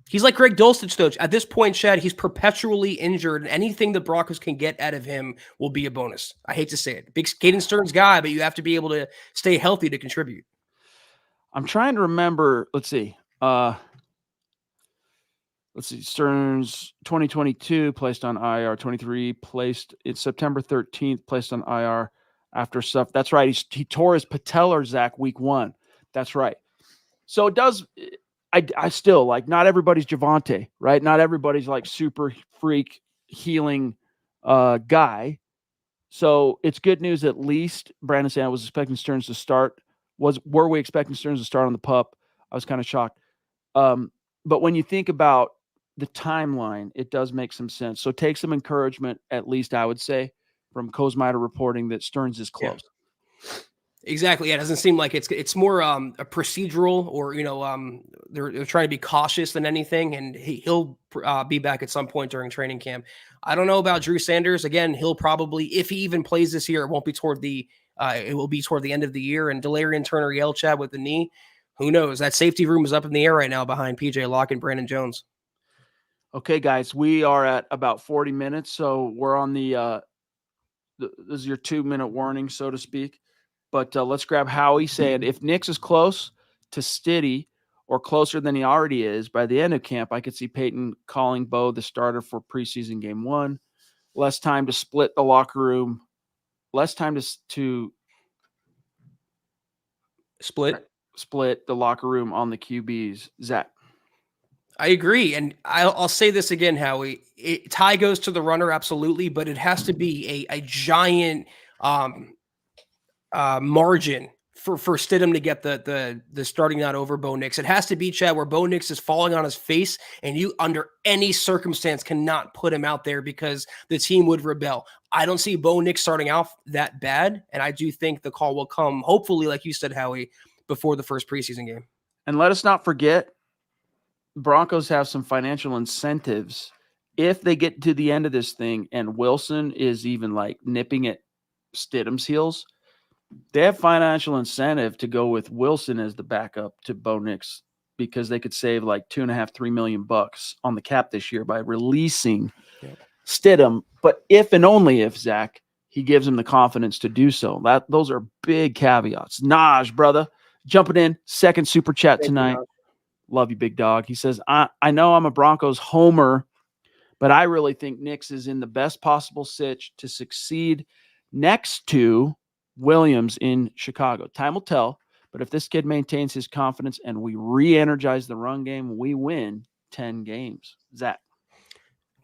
He's like Greg Dulcich, though. At this point, Chad, he's perpetually injured, and anything the Broncos can get out of him will be a bonus. I hate to say it. Big Caden Stearns guy, but you have to be able to stay healthy to contribute. I'm trying to remember. Let's see. Stearns 2022 placed on IR, 23 placed in September 13th, placed on IR after stuff. That's right. He tore his patellar, Zach, week 1. That's right. So it does. I still like, not everybody's Javonte, right? Not everybody's like super freak healing guy. So it's good news. At least Brandon said I was expecting Stearns to start. Were we expecting Stearns to start on the pup? I was kind of shocked. But when you think about the timeline, it does make some sense. So take some encouragement, at least I would say, from Cosmider reporting that Stearns is close. Yeah. Exactly. Yeah, it doesn't seem like it's more a procedural, or they're trying to be cautious than anything, and he'll be back at some point during training camp. I don't know about Drew Sanders. Again, he'll probably, if he even plays this year, it won't be toward the it will be toward the end of the year. And Delarian Turner Yelchad with the knee, who knows? That safety room is up in the air right now behind PJ Locke and Brandon Jones. Okay, guys, we are at about 40 minutes, so we're on this is your 2-minute warning, so to speak. But let's grab Howie saying, if Nix is close to Stiddy or closer than he already is by the end of camp, I could see Peyton calling Bo the starter for preseason game 1. Less time to split the locker room. Less time to split the locker room on the QBs. Zach. I agree. And I'll say this again, Howie. Ty goes to the runner, absolutely, but it has to be a giant margin for Stidham to get the starting out over Bo Nix. It has to be, Chad, where Bo Nix is falling on his face, and you under any circumstance cannot put him out there because the team would rebel. I don't see Bo Nix starting out that bad, and I do think the call will come, hopefully, like you said, Howie, before the first preseason game. And let us not forget, Broncos have some financial incentives. If they get to the end of this thing and Wilson is even like nipping at Stidham's heels, they have financial incentive to go with Wilson as the backup to Bo Nix, because they could save like $2.5-3 million on the cap this year by releasing Stidham. But if and only if, Zach, he gives him the confidence to do so. Those are big caveats. Naj, brother, jumping in, second super chat tonight. Love you, big dog. He says, I know I'm a Broncos homer, but I really think Nix is in the best possible sitch to succeed next to Williams in Chicago. Time will tell, but if this kid maintains his confidence and we re-energize the run game, we win 10 games. Zach.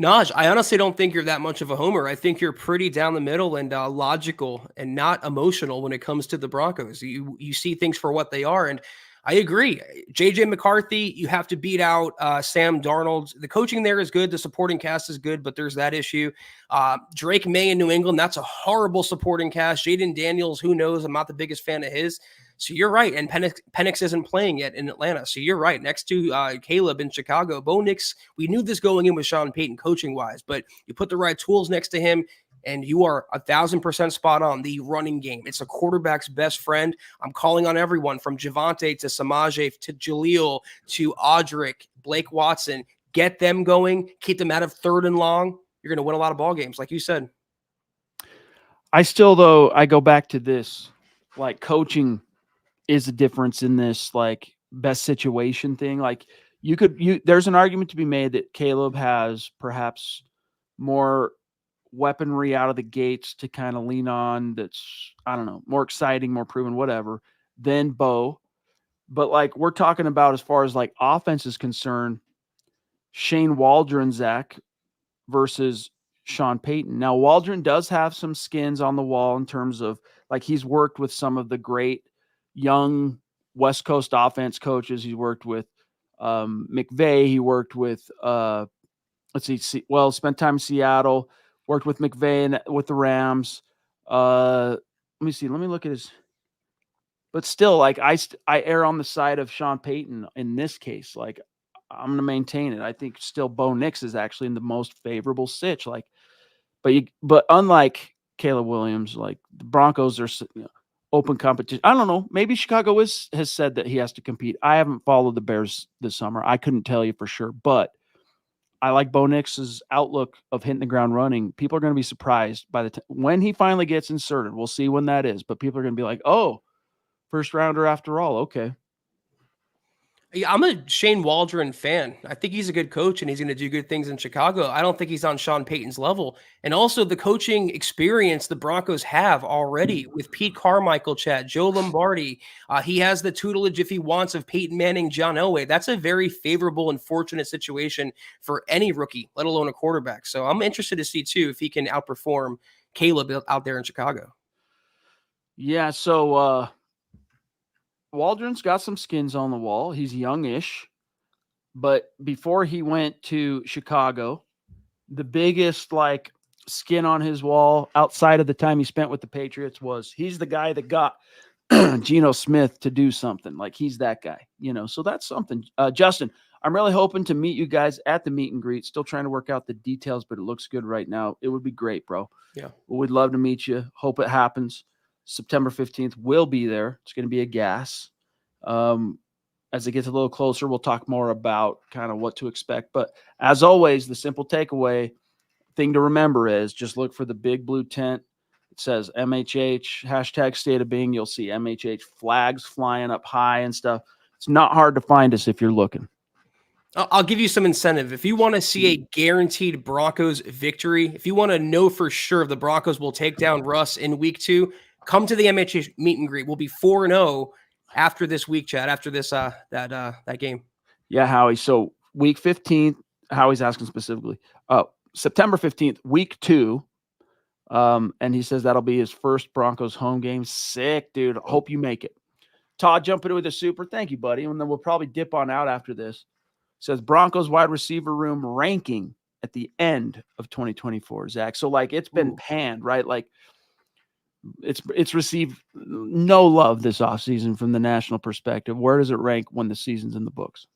Naj, I honestly don't think you're that much of a homer. I think you're pretty down the middle and logical and not emotional when it comes to the Broncos. You see things for what they are, and I agree. J.J. McCarthy, you have to beat out Sam Darnold. The coaching there is good. The supporting cast is good, but there's that issue. Drake May in New England, that's a horrible supporting cast. Jaden Daniels, who knows? I'm not the biggest fan of his. So you're right. And Penix isn't playing yet in Atlanta. So you're right. Next to Caleb in Chicago, Bo Nix, we knew this going in with Sean Payton coaching-wise, but you put the right tools next to him, and you are 1,000% spot on. The running game, it's a quarterback's best friend. I'm calling on everyone from Javonte to Samaje to Jaleel to Audric, Blake Watson. Get them going. Keep them out of third and long. You're going to win a lot of ball games, like you said. I go back to this. Like, coaching is a difference in this, like, best situation thing. Like, there's an argument to be made that Caleb has perhaps more weaponry out of the gates to kind of lean on, that's, I don't know, more exciting, more proven, whatever, than Bo. But like, we're talking about, as far as like offense is concerned, Shane Waldron, Zach, versus Sean Payton. Now, Waldron does have some skins on the wall in terms of, like, he's worked with some of the great young West Coast offense coaches. He's worked with McVay. He worked with spent time in Seattle. Worked with McVay and with the Rams. Let me see. Let me look at his. But still, like, I err on the side of Sean Payton in this case. Like, I'm going to maintain it. I think still Bo Nix is actually in the most favorable sitch. Like, but unlike Caleb Williams, like the Broncos are open competition. I don't know. Maybe Chicago has said that he has to compete. I haven't followed the Bears this summer. I couldn't tell you for sure, but I like Bo Nix's outlook of hitting the ground running. People are going to be surprised by when he finally gets inserted. We'll see when that is, but people are going to be like, "Oh, first rounder after all." Okay. Yeah, I'm a Shane Waldron fan. I think he's a good coach and he's going to do good things in Chicago. I don't think he's on Sean Payton's level. And also the coaching experience the Broncos have already with Pete Carmichael, Chad, Joe Lombardi. He has the tutelage, if he wants, of Peyton Manning, John Elway. That's a very favorable and fortunate situation for any rookie, let alone a quarterback. So I'm interested to see, too, if he can outperform Caleb out there in Chicago. Yeah, so Waldron's got some skins on the wall. He's youngish, but before he went to Chicago, the biggest like skin on his wall outside of the time he spent with the Patriots was he's the guy that got Geno Smith to do something. Like he's that guy, so that's something. Justin, I'm really hoping to meet you guys at the meet and greet. Still trying to work out the details, but it looks good right now. It would be great, bro. Yeah. We'd love to meet you. Hope it happens. September 15th, we'll be there. It's going to be a gas. As it gets a little closer, we'll talk more about kind of what to expect. But as always, the simple takeaway thing to remember is just look for the big blue tent. It says MHH, hashtag state of being. You'll see MHH flags flying up high and stuff. It's not hard to find us if you're looking. I'll give you some incentive. If you want to see a guaranteed Broncos victory, if you want to know for sure the Broncos will take down Russ in week 2, come to the MHH meet and greet. We'll be 4-0 after this week, Chad, after this that game. Yeah, Howie. So week 15, Howie's asking specifically. September 15th, week 2. And he says that'll be his first Broncos home game. Sick, dude. Hope you make it. Todd jumping in with a super. Thank you, buddy. And then we'll probably dip on out after this. Says Broncos wide receiver room ranking at the end of 2024, Zach. So like it's been panned, right? Like it's received no love this offseason from the national perspective. Where does it rank when the season's in the books?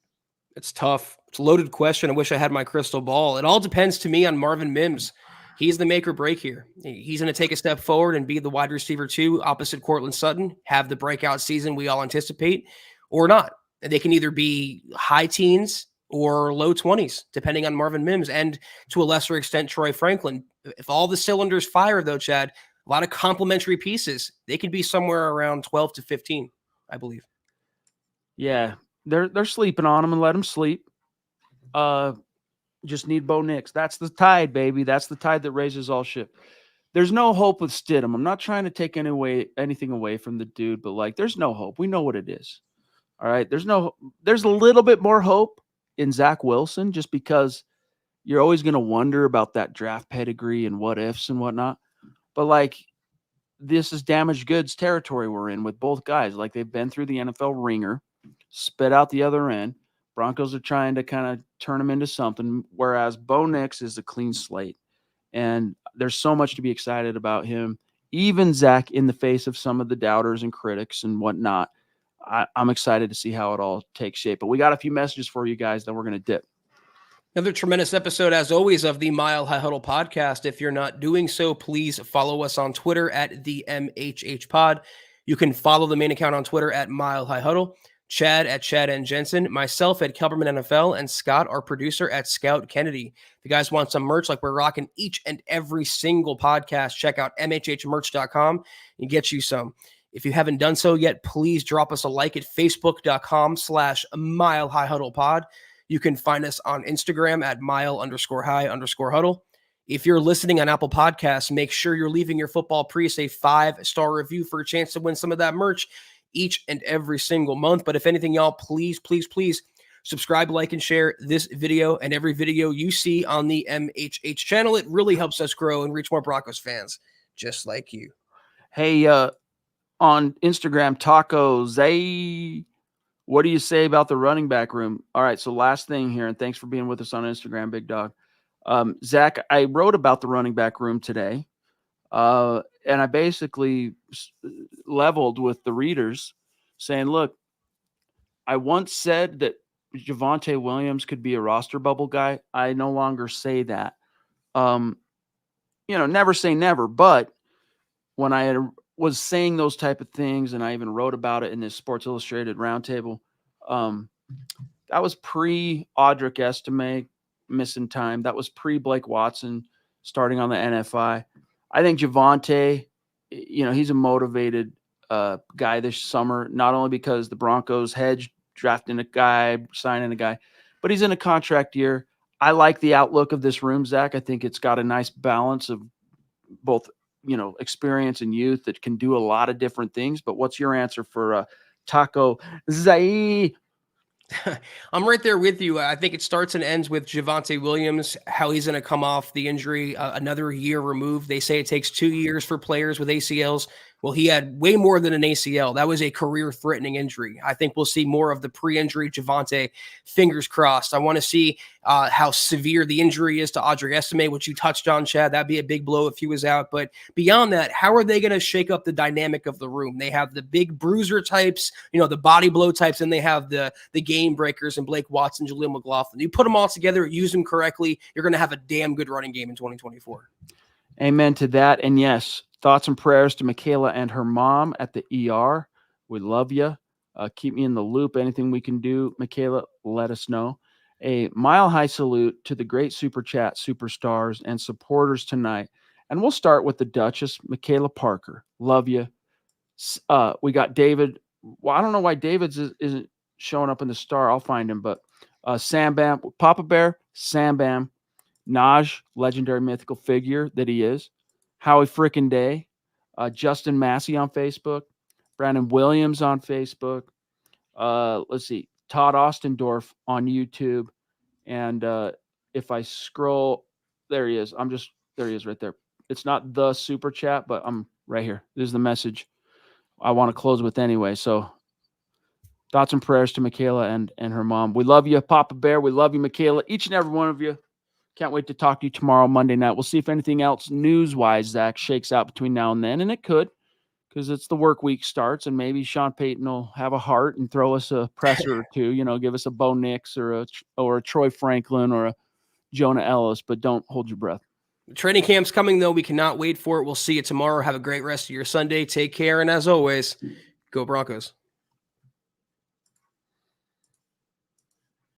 It's tough. It's a loaded question. I wish I had my crystal ball. It all depends to me on Marvin Mims. He's the make or break here. He's going to take a step forward and be the wide receiver 2 opposite Cortland Sutton, have the breakout season we all anticipate, or not. And they can either be high teens or low 20s, depending on Marvin Mims and to a lesser extent, Troy Franklin. If all the cylinders fire, though, Chad, a lot of complementary pieces, they could be somewhere around 12 to 15, I believe. Yeah, they're sleeping on him and let him sleep. Just need Bo Nix. That's the tide, baby. That's the tide that raises all ship. There's no hope with Stidham. I'm not trying to take anything away from the dude, but like there's no hope. We know what it is. All right. There's a little bit more hope in Zach Wilson just because you're always going to wonder about that draft pedigree and what ifs and whatnot. But like this is damaged goods territory we're in with both guys. Like they've been through the NFL ringer, spit out the other end. Broncos are trying to kind of turn him into something, whereas Bo Nix is a clean slate. And there's so much to be excited about him. Even Zach, in the face of some of the doubters and critics and whatnot, I'm excited to see how it all takes shape. But we got a few messages for you guys, then we're going to dip. Another tremendous episode, as always, of the Mile High Huddle podcast. If you're not doing so, please follow us on Twitter at the MHH Pod. You can follow the main account on Twitter at Mile High Huddle. Chad at Chad and Jensen, myself at Kelberman NFL, and Scott, our producer, at Scout Kennedy. If you guys want some merch like we're rocking each and every single podcast, check out mhhmerch.com and get you some. If you haven't done so yet, please drop us a like at facebook.com/Mile High Huddle Pod. You can find us on Instagram at mile_high_huddle. If you're listening on Apple Podcasts, make sure you're leaving your football priest a 5-star review for a chance to win some of that merch each and every single month. But if anything, y'all, please subscribe, like, and share this video and every video you see on the MHH channel. It really helps us grow and reach more Broncos fans just like you. Hey, on Instagram, Tacos, what do you say about the running back room? All right, so last thing here, and thanks for being with us on Instagram, big dog. Zach, I wrote about the running back room today. And I basically leveled with the readers saying, look, I once said that Javonte Williams could be a roster bubble guy. I no longer say that. Never say never, but when I was saying those type of things, and I even wrote about it in this Sports Illustrated roundtable, that was pre-Audric Estime missing time. That was pre-Blake Watson starting on the NFI. I think Javonte, he's a motivated guy this summer, not only because the Broncos hedged, drafting a guy, signing a guy, but he's in a contract year. I like the outlook of this room, Zach. I think it's got a nice balance of both, experience and youth that can do a lot of different things. But what's your answer for Taco Zai? I'm right there with you. I think it starts and ends with Javonte Williams, how he's going to come off the injury, another year removed. They say it takes 2 years for players with ACLs. Well, he had way more than an ACL. That was a career-threatening injury. I think we'll see more of the pre-injury Javonte. Fingers crossed. I want to see how severe the injury is to Audric Estime, which you touched on, Chad. That'd be a big blow if he was out. But beyond that, how are they going to shake up the dynamic of the room? They have the big bruiser types, the body blow types, and they have the game breakers and Blake Watson, Jaleel McLaughlin. You put them all together, use them correctly, you're going to have a damn good running game in 2024. Amen to that. And yes, thoughts and prayers to Michaela and her mom at the ER. We love you. Keep me in the loop. Anything we can do, Michaela, let us know. A mile-high salute to the great Super Chat superstars and supporters tonight. And we'll start with the Duchess, Michaela Parker. Love you. We got David. Well, I don't know why David's isn't showing up in the star. I'll find him. But Sam Bam, Papa Bear, Sam Bam, Naj, legendary mythical figure that he is. Howie Frickin' Day, Justin Massey on Facebook, Brandon Williams on Facebook. Let's see, Todd Ostendorf on YouTube. And if I scroll, there he is. There he is right there. It's not the super chat, but I'm right here. This is the message I want to close with anyway. So thoughts and prayers to Michaela and her mom. We love you, Papa Bear. We love you, Michaela. Each and every one of you. Can't wait to talk to you tomorrow, Monday night. We'll see if anything else news-wise, Zach, shakes out between now and then. And it could, because it's the work week starts, and maybe Sean Payton will have a heart and throw us a presser or two, give us a Bo Nix or a Troy Franklin or a Jonah Ellis, but don't hold your breath. Training camp's coming, though. We cannot wait for it. We'll see you tomorrow. Have a great rest of your Sunday. Take care. And as always, go Broncos.